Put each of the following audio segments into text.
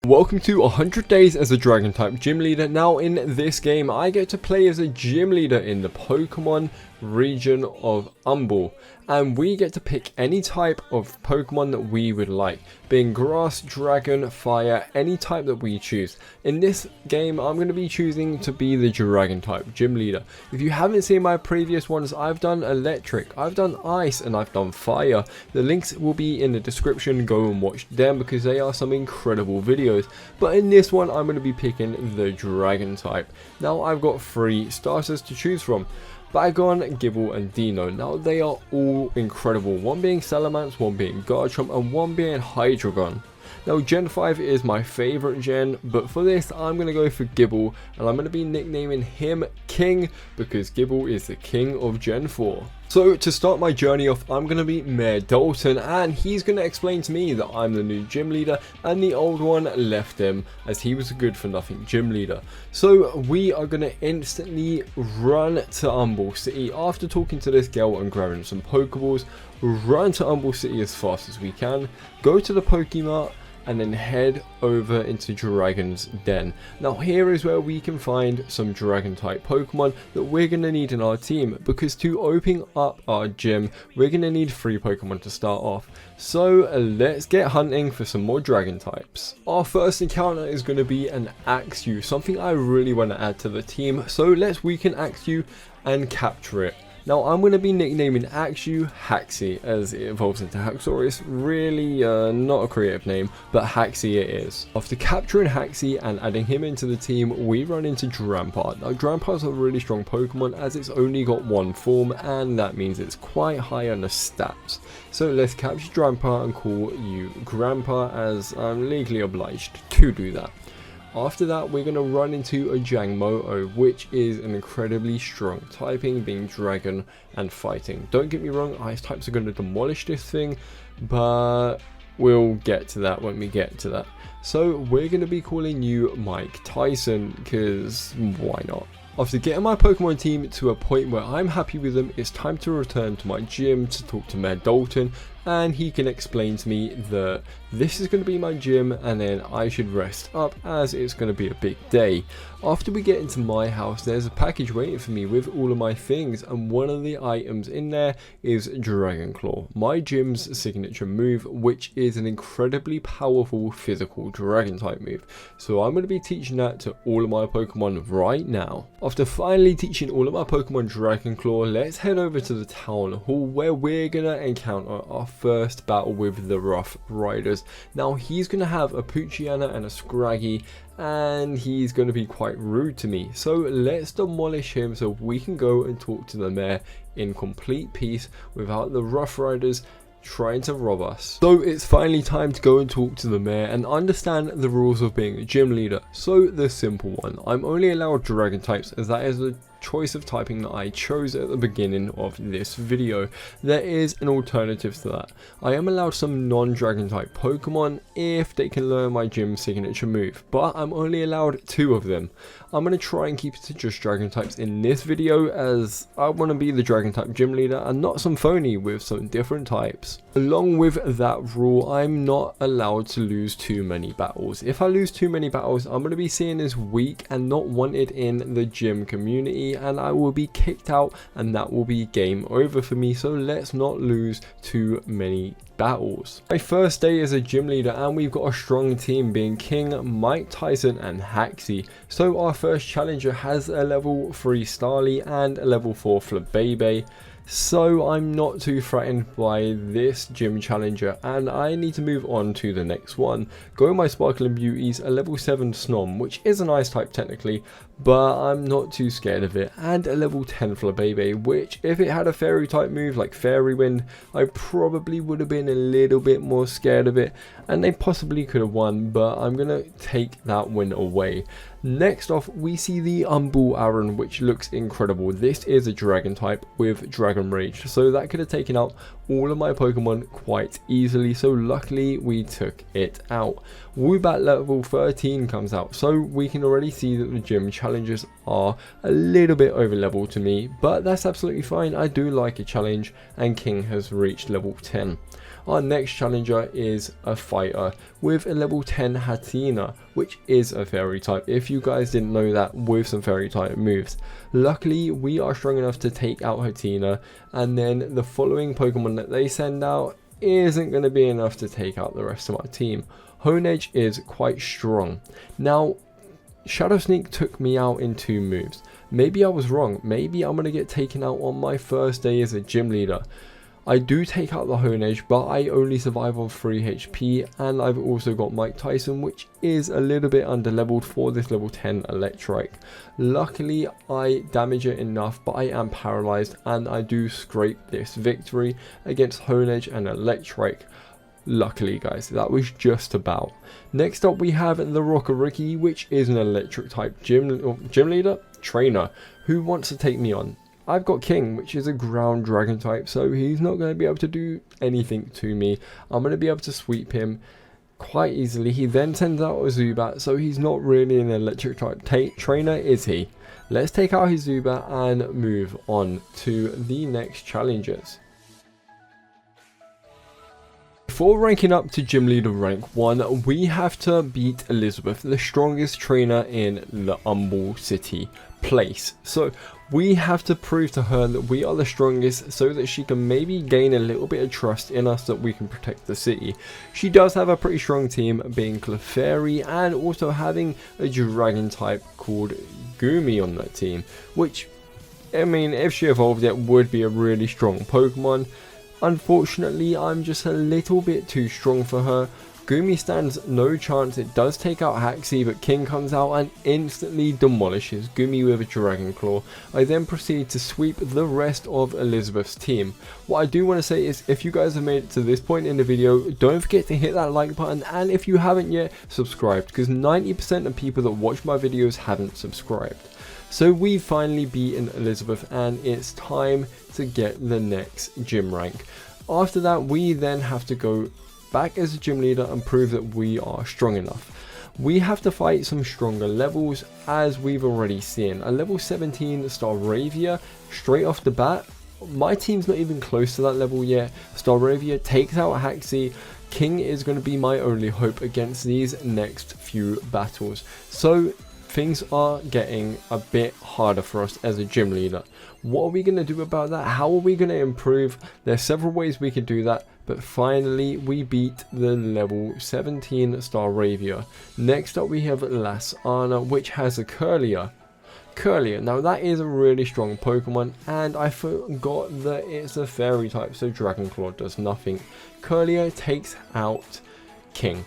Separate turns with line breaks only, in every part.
Welcome to 100 days as a dragon type gym leader. Now in this game I get to play as a gym leader in the Pokemon region of Umbral, and we get to pick any type of Pokemon that we would like, being grass, dragon, fire, any type that we choose. In this game I'm going to be choosing to be the dragon type gym leader. If you haven't seen my previous ones, I've done electric, I've done ice, and I've done fire. The links will be in the description. Go and watch them because they are some incredible videos. But in this one I'm going to be picking the dragon type. Now I've got 3 starters to choose from: Bagon, Gible and Dino. Now they are all incredible, one being Salamence, one being Garchomp and one being Hydreigon. Now Gen 5 is my favourite gen, but for this I'm going to go for Gible, and I'm going to be nicknaming him King because Gible is the king of Gen 4. So to start my journey off, I'm going to be Mayor Dalton, and he's going to explain to me that I'm the new gym leader and the old one left him as he was a good for nothing gym leader. So we are going to instantly run to Umbral City after talking to this girl and grabbing some Pokeballs. Run to Umbral City as fast as we can, go to the Pokemart, and then head over into Dragon's Den. Now here is where we can find some dragon type Pokemon that we're going to need in our team, because to open up our gym we're going to need 3 Pokemon to start off. So let's get hunting for some more dragon types. Our first encounter is going to be an Axew, something I really want to add to the team, so let's weaken Axew and capture it. Now I'm going to be nicknaming Axew Haxie as it evolves into Haxorus. Really not a creative name, but Haxie it is. After capturing Haxie and adding him into the team, we run into Drampart. Now Drampart's a really strong Pokemon as it's only got 1 form, and that means it's quite high on the stats. So let's capture Drampart and call you Grandpa, as I'm legally obliged to do that. After that we're going to run into a Jangmo-o, which is an incredibly strong typing, being dragon and fighting. Don't get me wrong, ice types are going to demolish this thing, but we'll get to that when we get to that. So we're going to be calling you Mike Tyson, because why not? After getting my Pokemon team to a point where I'm happy with them, it's time to return to my gym to talk to Mayor Dalton, and he can explain to me that this is going to be my gym and then I should rest up as it's going to be a big day. After we get into my house, there's a package waiting for me with all of my things, and one of the items in there is Dragon Claw, my gym's signature move, which is an incredibly powerful physical dragon type move. So I'm going to be teaching that to all of my Pokemon right now. After finally teaching all of my Pokemon Dragon Claw, let's head over to the town hall where we're going to encounter our first battle with the Rough Riders. Now he's going to have a Poochyena and a Scraggy, and he's going to be quite rude to me. So let's demolish him so we can go and talk to the mayor in complete peace without the Rough Riders trying to rob us. So it's finally time to go and talk to the mayor and understand the rules of being a gym leader. So the simple one, I'm only allowed dragon types as that is the choice of typing that I chose at the beginning of this video. There is an alternative to that. I am allowed some non-dragon type Pokemon if they can learn my gym signature move, but I'm only allowed 2 of them. I'm going to try and keep it to just dragon types in this video as I want to be the dragon type gym leader and not some phony with some different types. Along with that rule, I'm not allowed to lose too many battles. If I lose too many battles, I'm going to be seen as weak and not wanted in the gym community, and I will be kicked out, and that will be game over for me. So let's not lose too many battles. My first day as a gym leader, and we've got a strong team being King, Mike Tyson and Haxie. So our first challenger has a level 3 Starly and a level 4 Flabébé. So I'm not too threatened by this gym challenger, and I need to move on to the next one. Going my Sparkling Beauties, a level 7 Snom, which is an ice type technically, but I'm not too scared of it, and a level 10 Flabébé, which if it had a fairy type move like Fairy Wind, I probably would have been a little bit more scared of it, and they possibly could have won, but I'm going to take that win away. Next off, we see the Umbral Aron, which looks incredible. This is a dragon type with Dragon Rage, so that could have taken out all of my Pokemon quite easily, so luckily we took it out. Woobat level 13 comes out, so we can already see that the gym challenges are a little bit over level to me, but that's absolutely fine. I do like a challenge, and King has reached level 10. Our next challenger is a fighter with a level 10 Hatina, which is a fairy type, if you guys didn't know that, with some fairy type moves. Luckily, we are strong enough to take out Hatina, and then the following Pokemon that they send out isn't going to be enough to take out the rest of our team. Honedge is quite strong. Now, Shadow Sneak took me out in 2 moves. Maybe I was wrong. Maybe I'm going to get taken out on my first day as a gym leader. I do take out the Honedge, but I only survive on 3 HP, and I've also got Mike Tyson, which is a little bit underleveled for this level 10 Electrike. Luckily, I damage it enough, but I am paralyzed, and I do scrape this victory against Honedge and Electrike. Luckily, guys, that was just about. Next up, we have the Rockericky, which is an electric type gym leader trainer who wants to take me on. I've got King, which is a ground dragon type, so he's not going to be able to do anything to me. I'm going to be able to sweep him quite easily. He then sends out a Zubat, so he's not really an electric type trainer, is he? Let's take out his Zubat and move on to the next challengers. Before ranking up to Gym Leader rank 1, we have to beat Elizabeth, the strongest trainer in the Humble City place. So we have to prove to her that we are the strongest so that she can maybe gain a little bit of trust in us that we can protect the city. She does have a pretty strong team, being Clefairy and also having a dragon type called Gumi on that team, which, I mean, if she evolved it, would be a really strong Pokemon. Unfortunately, I'm just a little bit too strong for her. Gumi stands no chance. It does take out Haxie, but King comes out and instantly demolishes Gumi with a Dragon Claw. I then proceed to sweep the rest of Elizabeth's team. What I do want to say is, if you guys have made it to this point in the video, don't forget to hit that like button, and if you haven't yet, subscribe, because 90% of people that watch my videos haven't subscribed. So we've finally beaten Elizabeth, and it's time to get the next gym rank. After that, we then have to go back as a gym leader and prove that we are strong enough. We have to fight some stronger levels, as we've already seen. A level 17 Staravia straight off the bat. My team's not even close to that level yet. Staravia takes out Haxie. King is going to be my only hope against these next few battles. So things are getting a bit harder for us as a gym leader. What are we going to do about that? How are we going to improve? There's several ways we can do that, but finally we beat the level 17 Staravia. Next up we have Lasana, which has a Curlier. Now that is a really strong Pokemon, and I forgot that it's a fairy type, so Dragon Claw does nothing. Curlier takes out King.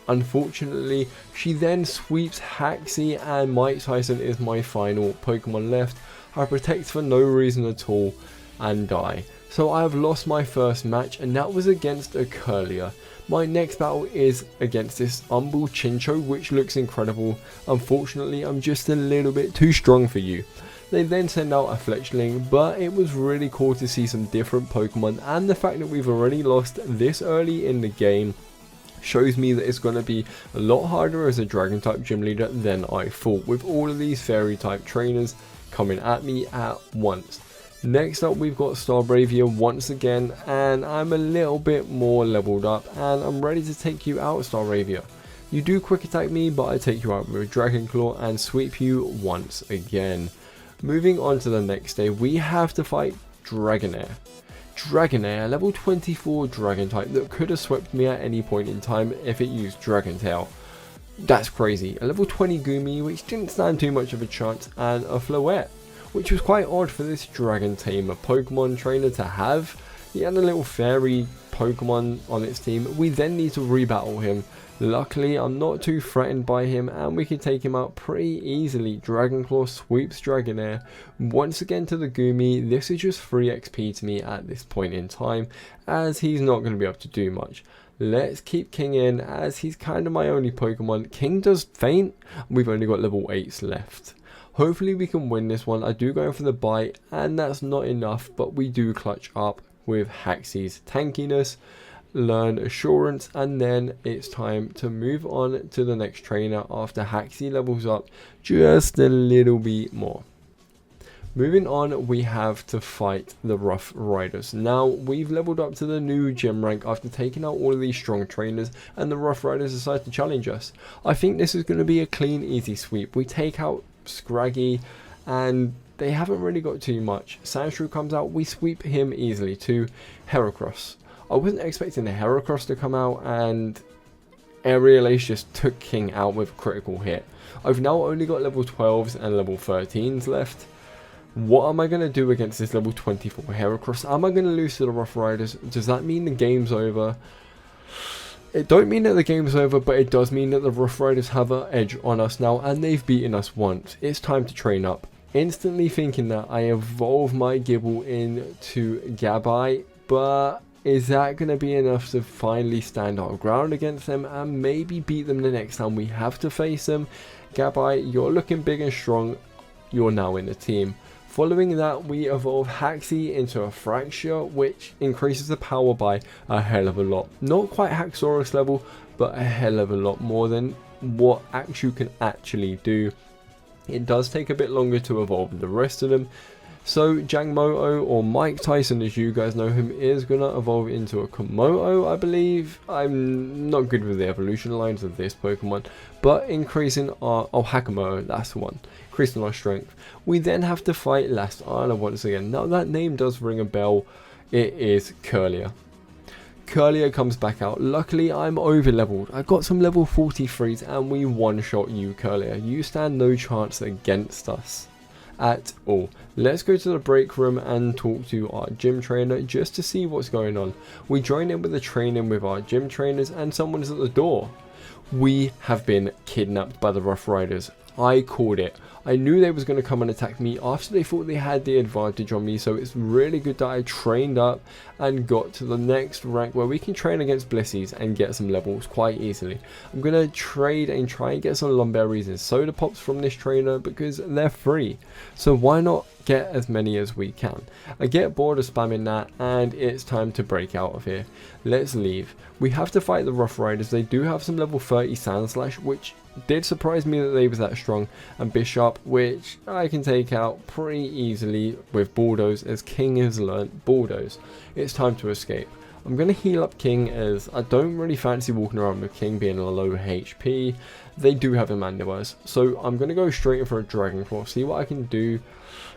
Unfortunately, she then sweeps Haxie, and Mike Tyson is my final Pokemon left. I protect for no reason at all and die. So I have lost my first match, and that was against a Curlier. My next battle is against this Humble Chincho, which looks incredible. Unfortunately, I'm just a little bit too strong for you. They then send out a Fletchling, but it was really cool to see some different Pokemon, and the fact that we've already lost this early in the game shows me that it's going to be a lot harder as a dragon type gym leader than I thought, with all of these fairy type trainers coming at me at once. Next up we've got Staravia once again, and I'm a little bit more leveled up and I'm ready to take you out, Staravia. You do quick attack me, but I take you out with Dragon Claw and sweep you once again. Moving on to the next day, we have to fight Dragonair. Dragonair, level 24 dragon type that could have swept me at any point in time if it used Dragon Tail. That's crazy. A level 20 Gumi, which didn't stand too much of a chance, and a Floette, which was quite odd for this dragon tamer Pokemon trainer to have. He had a little fairy Pokemon on its team. We then need to rebattle him. Luckily, I'm not too threatened by him, and we can take him out pretty easily. Dragon Claw sweeps Dragonair once again to the Gumi. This is just free XP to me at this point in time, as he's not going to be able to do much. Let's keep King in, as he's kind of my only Pokemon. King does faint. We've only got level 8s left. Hopefully we can win this one. I do go for the bite, and that's not enough, but we do clutch up with Haxie's tankiness, learn assurance, and then it's time to move on to the next trainer after Haxie levels up just a little bit more. Moving on, we have to fight the Rough Riders. Now, we've leveled up to the new gym rank after taking out all of these strong trainers, and the Rough Riders decide to challenge us. I think this is going to be a clean, easy sweep. We take out Scraggy, and they haven't really got too much. Sandshrew comes out, we sweep him easily to Heracross. I wasn't expecting the Heracross to come out, and Aerial Ace just took King out with a critical hit. I've now only got level 12s and level 13s left. What am I going to do against this level 24 Heracross? Am I going to lose to the Rough Riders? Does that mean the game's over? It don't mean that the game's over, but it does mean that the Rough Riders have an edge on us now, and they've beaten us once. It's time to train up. Instantly thinking that I evolve my Gibble into Gabite, but is that going to be enough to finally stand our ground against them and maybe beat them the next time we have to face them? Gabite, you're looking big and strong. You're now in the team. Following that, we evolve Haxie into a Fracture, which increases the power by a hell of a lot. Not quite Haxorus level, but a hell of a lot more than what Axew can actually do. It does take a bit longer to evolve the rest of them. So Jangmo-o, or Mike Tyson as you guys know him, is going to evolve into a Komodo, I believe. I'm not good with the evolution lines of this Pokemon, but increasing our, oh, Hakamo, that's the one, increasing our strength. We then have to fight Last Island once again. Now that name does ring a bell, it is Curlier. Curlier comes back out. Luckily I'm over leveled. I got some level 43s and we one-shot you, Curlier. You stand no chance against us at all. Let's go to the break room and talk to our gym trainer just to see what's going on. We join in with the training with our gym trainers and someone's at the door. We have been kidnapped by the Rough Riders. I called it. I knew they was going to come and attack me after they thought they had the advantage on me, so it's really good that I trained up and got to the next rank where we can train against Blissies and get some levels quite easily. I'm going to trade and try and get some Lumberries and Soda Pops from this trainer because they're free, so why not get as many as we can. I get bored of spamming that and it's time to break out of here. Let's leave. We have to fight the Rough Riders. They do have some level 30 Sandslash, which did surprise me that they was that strong, and Bishop, which I can take out pretty easily with Bulldoze as King has learnt Bulldoze. It's time to escape. I'm going to heal up King as I don't really fancy walking around with King being a low HP. They do have a Mandibules, so I'm going to go straight in for a Dragon Claw, see what I can do.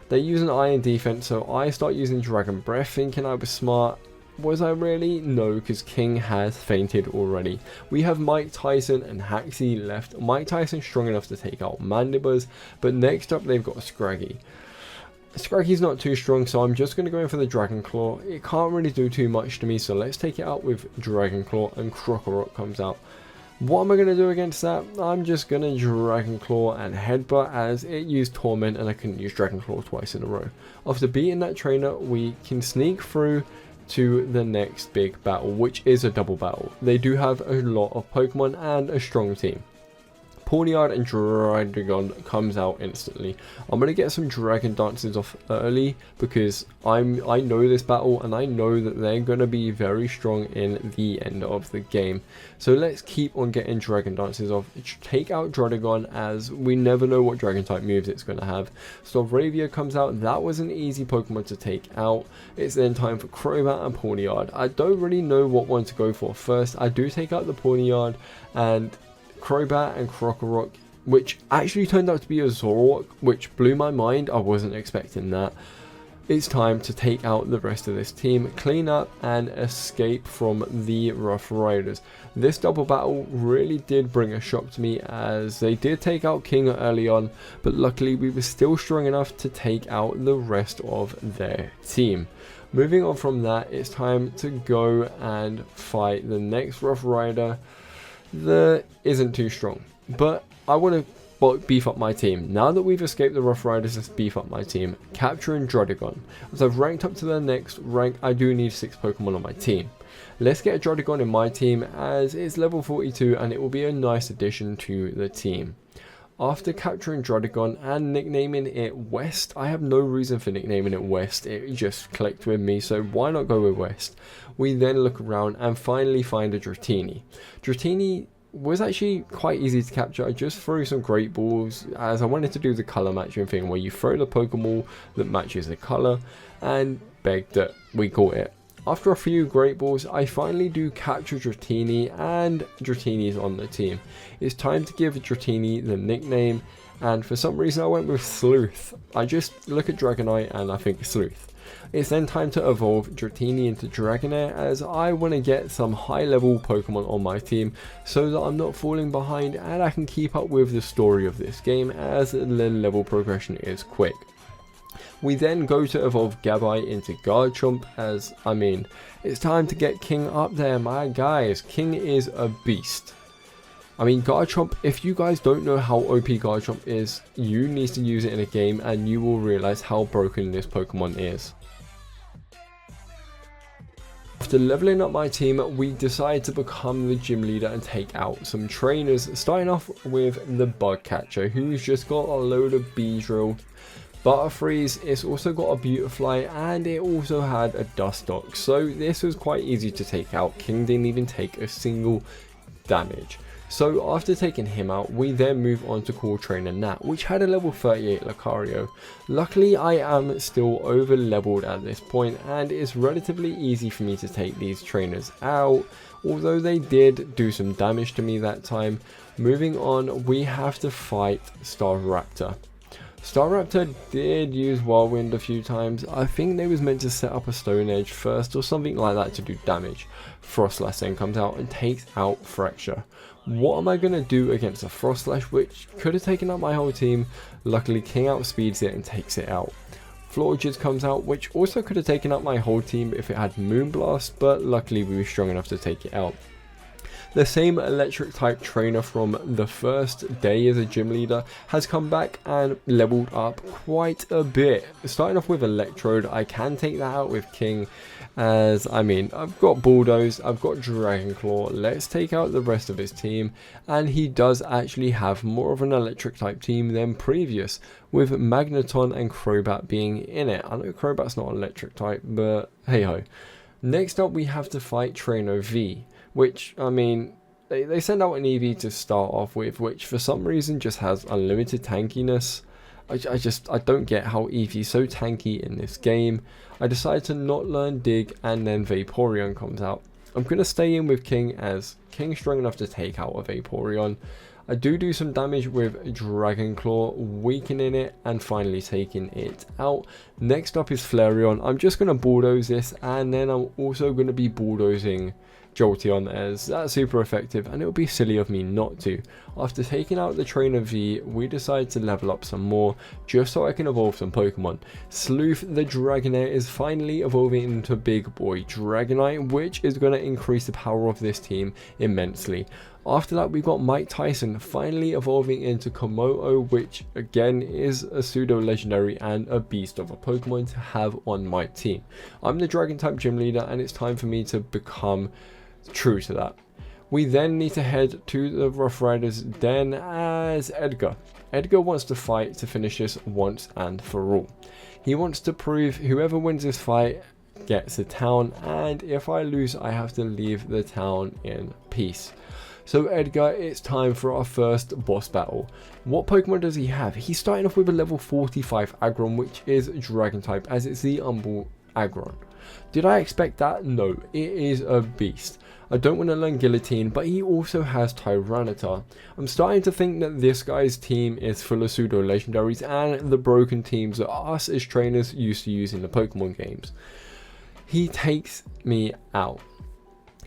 They use an Iron Defense, so I start using Dragon Breath thinking I was smart. Was I really? No, because King has fainted already. We have Mike Tyson and Haxie left. Mike Tyson strong enough to take out Mandibules, but next up they've got Scraggy. Scraggy's not too strong, so I'm just going to go in for the Dragon Claw. It can't really do too much to me, so let's take it out with Dragon Claw, and Krokorok comes out. What am I going to do against that? I'm just going to Dragon Claw and Headbutt as it used Torment and I couldn't use Dragon Claw twice in a row. After beating that trainer, we can sneak through to the next big battle, which is a double battle. They do have a lot of Pokemon and a strong team. Pawniard and Dragon comes out instantly. I'm going to get some Dragon Dances off early because I know this battle and I know that they're going to be very strong in the end of the game. So let's keep on getting Dragon Dances off. Take out Dragon as we never know what Dragon type moves it's going to have. So Ravia comes out. That was an easy Pokemon to take out. It's then time for Crobat and Pawniard. I don't really know what one to go for first. I do take out the Pawniard and Crobat and Krokorok, which actually turned out to be a Zoroark, which blew my mind. I wasn't expecting that. It's time to take out the rest of this team, clean up and escape from the Rough Riders. This double battle really did bring a shock to me as they did take out King early on, but luckily we were still strong enough to take out the rest of their team. Moving on from that, it's time to go and fight the next Rough Rider that isn't too strong, but I want to beef up my team. Now that we've escaped the Rough Riders, let's beef up my team, capturing Druddigon. As I've ranked up to the next rank, I do need 6 Pokemon on my team. Let's get a Druddigon in my team as it's level 42 and it will be a nice addition to the team. After capturing Druddigon and nicknaming it West, I have no reason for nicknaming it West, it just clicked with me, so why not go with West? We then look around and finally find a Dratini. Dratini was actually quite easy to capture. I just threw some great balls as I wanted to do the color matching thing where you throw the Pokeball that matches the color and begged that we caught it. After a few great balls, I finally do capture Dratini, and Dratini's on the team. It's time to give Dratini the nickname, and for some reason I went with Sleuth. I just look at Dragonite and I think Sleuth. It's then time to evolve Dratini into Dragonair, as I want to get some high level Pokemon on my team so that I'm not falling behind and I can keep up with the story of this game, as the level progression is quick. We then go to evolve Gabite into Garchomp, as I mean, it's time to get King up there, my guys. King is a beast. I mean, Garchomp, if you guys don't know how OP Garchomp is, you need to use it in a game and you will realize how broken this Pokemon is. After leveling up my team, we decide to become the gym leader and take out some trainers, starting off with the Bug Catcher, who's just got a load of Beedrill. Butterfreeze, it's also got a Beautifly, and it also had a Dustox, so this was quite easy to take out. King didn't even take a single damage. So after taking him out, we then move on to Call Trainer Nat, which had a level 38 Lucario. Luckily, I am still over leveled at this point, and it's relatively easy for me to take these trainers out, although they did do some damage to me that time. Moving on, we have to fight Staraptor. Staraptor did use Whirlwind a few times. I think they was meant to set up a Stone Edge first or something like that to do damage. Frostlash then comes out and takes out Fracture. What am I going to do against a Frostlash, which could have taken out my whole team? Luckily, King outspeeds it and takes it out. Florges comes out, which also could have taken out my whole team if it had Moonblast, but luckily we were strong enough to take it out. The same electric type trainer from the first day as a gym leader has come back and leveled up quite a bit. Starting off with Electrode, I can take that out with King, as I mean, I've got Bulldoze, I've got Dragonclaw. Let's take out the rest of his team, and he does actually have more of an electric type team than previous, with Magneton and Crobat being in it. I know Crobat's not electric type, but hey ho. Next up, we have to fight Trainer V, which, I mean, they send out an Eevee to start off with, which for some reason just has unlimited tankiness. I don't get how Eevee's so tanky in this game. I decided to not learn Dig, and then Vaporeon comes out. I'm going to stay in with King, as King's strong enough to take out a Vaporeon. I do some damage with Dragonclaw, weakening it and finally taking it out. Next up is Flareon. I'm just going to bulldoze this, and then I'm also going to be bulldozing Jolteon, as that's super effective and it would be silly of me not to. After taking out the Trainer V, we decide to level up some more just so I can evolve some Pokemon. Sleuth the Dragonair is finally evolving into Big Boy Dragonite, which is going to increase the power of this team immensely. After that, we've got Mike Tyson finally evolving into Komodo, which again is a pseudo legendary and a beast of a Pokemon to have on my team. I'm the Dragon type gym leader, and it's time for me to become true to that. We then need to head to the Rough Riders den as Edgar. Edgar wants to fight to finish this once and for all. He wants to prove whoever wins this fight gets the town, and if I lose, I have to leave the town in peace. So Edgar, it's time for our first boss battle. What Pokemon does he have? He's starting off with a level 45 Aggron, which is Dragon type, as it's the Umbral Aggron. Did I expect that? No, it is a beast. I don't want to learn Guillotine, but he also has Tyranitar. I'm starting to think that this guy's team is full of pseudo legendaries and the broken teams that us as trainers used to use in the Pokemon games. He takes me out.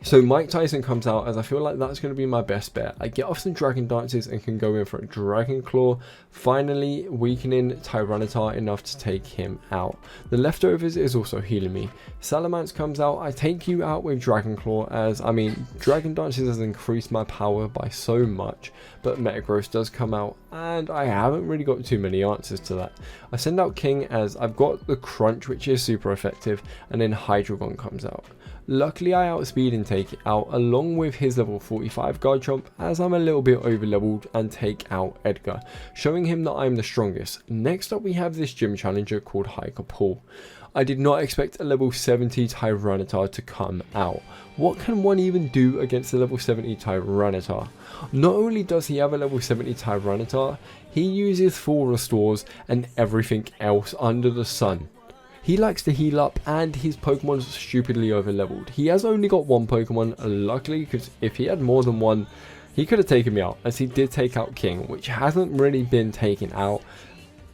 So Mike Tyson comes out, as I feel like that's going to be my best bet. I get off some Dragon Dances and can go in for a Dragon Claw, finally weakening Tyranitar enough to take him out. The leftovers is also healing me. Salamence comes out, I take you out with Dragon Claw, as I mean, Dragon Dances has increased my power by so much, but Metagross does come out, and I haven't really got too many answers to that. I send out King, as I've got the Crunch, which is super effective, and then Hydreigon comes out. Luckily I outspeed and take it out along with his level 45 garchomp, as I'm a little bit over leveled, and take out Edgar, showing him that I'm the strongest. Next up we have this gym challenger called Hiker Paul. I did not expect a level 70 Tyranitar to come out. What can one even do against a level 70 Tyranitar? Not only does he have a level 70 Tyranitar, he uses full restores and everything else under the sun. He likes to heal up and his Pokemon's stupidly over leveled. He has only got one Pokemon, luckily, because if he had more than one, he could have taken me out, as he did take out King, which hasn't really been taken out,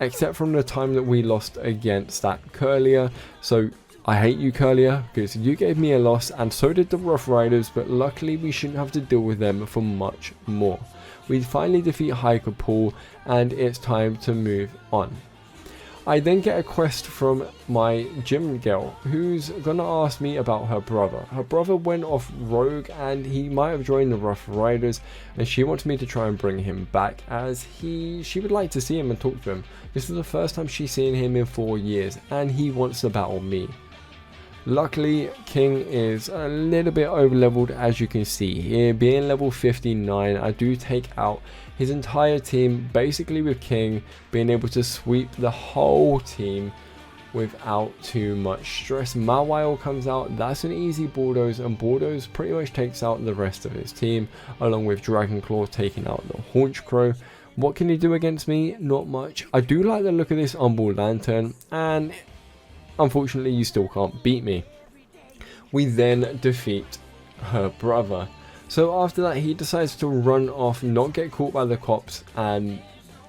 except from the time that we lost against that Curlier. So I hate you, Curlier, because you gave me a loss, and so did the Rough Riders, but luckily we shouldn't have to deal with them for much more. We finally defeat Hiker Paul, and it's time to move on. I then get a quest from my gym girl, who's gonna ask me about her brother. Her brother went off rogue and he might have joined the Rough Riders, and she wants me to try and bring him back, as she would like to see him and talk to him. This is the first time she's seen him in 4 years, and he wants to battle me. Luckily, King is a little bit over leveled, as you can see here. Being level 59, I do take out his entire team, basically with King being able to sweep the whole team without too much stress. Mawile comes out, that's an easy bulldoze, and bulldoze pretty much takes out the rest of his team, along with Dragon Claw taking out the Haunch Crow. What can he do against me? Not much. I do like the look of this Umbral Lantern, and unfortunately you still can't beat me. We then defeat her brother. So after that he decides to run off, not get caught by the cops, and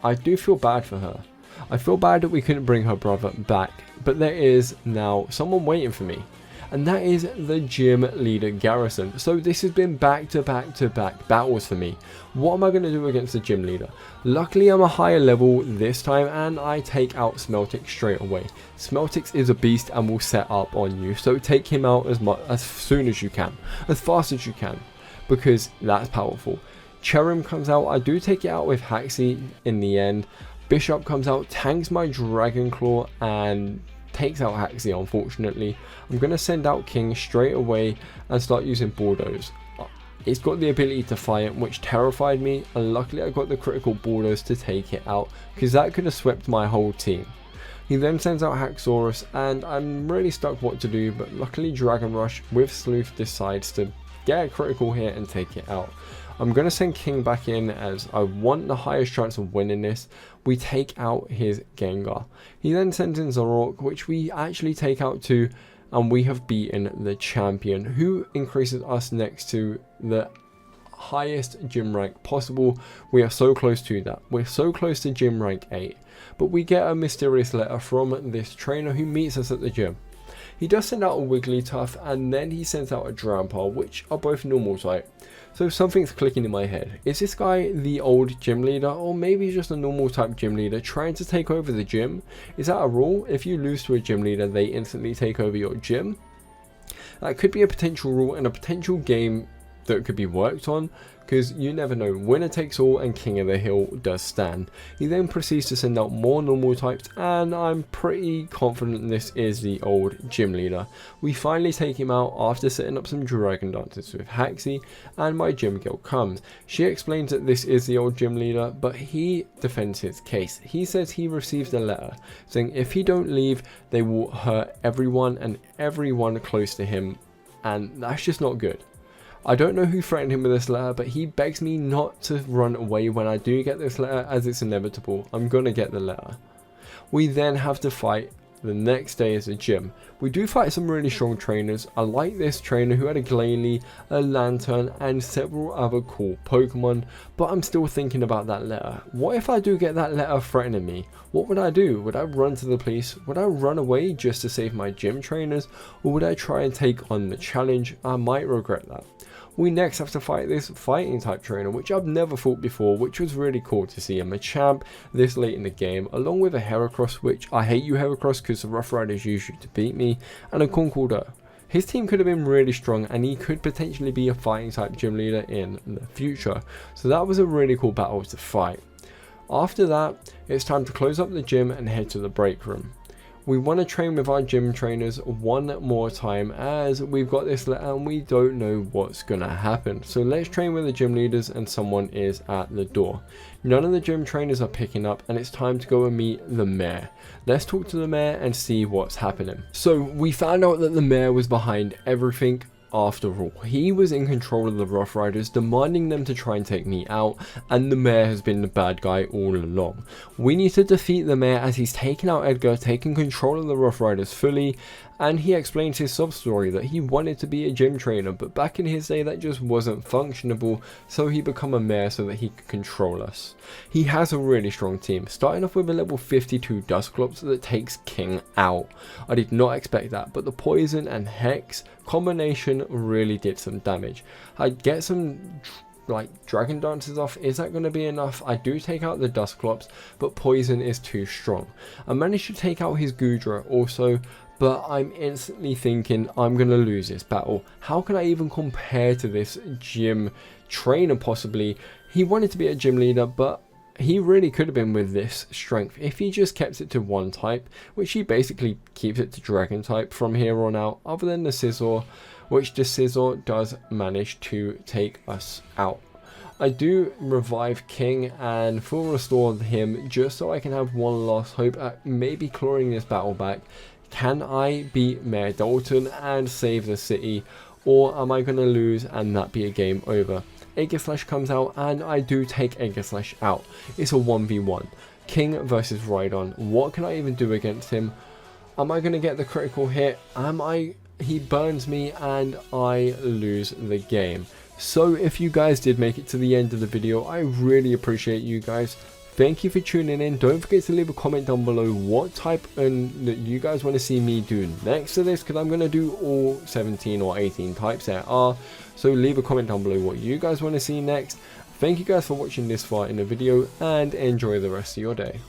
I do feel bad for her. I feel bad that we couldn't bring her brother back, but there is now someone waiting for me, and that is the gym leader Garrison. So this has been back to back battles for me. What am I going to do against the gym leader? Luckily I'm a higher level this time, and I take out Smeltix straight away. Smeltix is a beast and will set up on you, so take him out as soon as you can, as fast as you can, because that's powerful. Cherrim comes out, I do take it out with Haxie in the end. Bishop comes out, tanks my Dragon Claw and takes out Haxie, unfortunately. I'm going to send out King straight away and start using Bulldoze. It's got the ability to fire, which terrified me, and luckily I got the critical Bulldoze to take it out, because that could have swept my whole team. He then sends out Haxorus, and I'm really stuck what to do, but luckily Dragon Rush with Sleuth decides to get a critical hit and take it out. I'm going to send King back in, as I want the highest chance of winning this. We take out his Gengar. He then sends in Zoroark, which we actually take out too, and we have beaten the champion, who increases us next to the highest gym rank possible. We are so close to that. We're so close to gym rank 8, but we get a mysterious letter from this trainer who meets us at the gym. He does send out a Wigglytuff, and then he sends out a Drampa, which are both normal type. So something's clicking in my head. Is this guy the old gym leader, or maybe just a normal type gym leader trying to take over the gym? Is that a rule? If you lose to a gym leader, they instantly take over your gym? That could be a potential rule and a potential game that could be worked on, because you never know. Winner takes all and King of the Hill does stand. He then proceeds to send out more normal types, and I'm pretty confident this is the old gym leader. We finally take him out after setting up some dragon dances with Haxie, and my gym girl comes. She explains that this is the old gym leader, but he defends his case. He says he received a letter saying if he don't leave, they will hurt everyone and everyone close to him, and that's just not good. I don't know who threatened him with this letter, but he begs me not to run away when I do get this letter, as it's inevitable. I'm gonna get the letter. We then have to fight the next day as a gym. We do fight some really strong trainers. I like this trainer who had a Glalie, a Lantern, and several other cool Pokemon, but I'm still thinking about that letter. What if I do get that letter threatening me? What would I do? Would I run to the police? Would I run away just to save my gym trainers? Or would I try and take on the challenge? I might regret that. We next have to fight this fighting type trainer, which I've never fought before, which was really cool to see him a champ this late in the game, along with a Heracross, which I hate you Heracross because the Rough Riders use you to beat me, and a Concorder. His team could have been really strong, and he could potentially be a fighting type gym leader in the future, so that was a really cool battle to fight. After that, it's time to close up the gym and head to the break room. We want to train with our gym trainers one more time, as we've got this letter and we don't know what's gonna happen. So let's train with the gym leaders, and someone is at the door. None of the gym trainers are picking up, and it's time to go and meet the mayor. Let's talk to the mayor and see what's happening. So we found out that the mayor was behind everything. After all, he was in control of the Rough Riders, demanding them to try and take me out, and the mayor has been the bad guy all along. We need to defeat the mayor, as he's taken out Edgar, taken control of the Rough Riders fully, and he explains his sob story that he wanted to be a gym trainer, but back in his day that just wasn't functionable, so he became a mayor so that he could control us. He has a really strong team, starting off with a level 52 Dusclops that takes King out. I did not expect that, but the poison and hex combination really did some damage. I get some like dragon dances off. Is that going to be enough? I do take out the Dusclops, but poison is too strong. I managed to take out his Goodra also, but I'm instantly thinking I'm going to lose this battle. How can I even compare to this gym trainer possibly? He wanted to be a gym leader, but he really could have been with this strength if he just kept it to one type, which he basically keeps it to dragon type from here on out, other than the Scizor, which the Scizor does manage to take us out. I do revive King and full restore him just so I can have one last hope at maybe clawing this battle back. Can I beat Mayor Dalton and save the city, or am I going to lose and that be a game over? Aegislash comes out and I do take Aegislash out. It's a 1v1. King versus Rhydon. What can I even do against him? Am I going to get the critical hit? He burns me and I lose the game. So if you guys did make it to the end of the video, I really appreciate you guys. Thank you for tuning in. Don't forget to leave a comment down below what type that you guys want to see me do next to this, because I'm going to do all 17 or 18 types there are. So leave a comment down below what you guys want to see next. Thank you guys for watching this far in the video, and enjoy the rest of your day.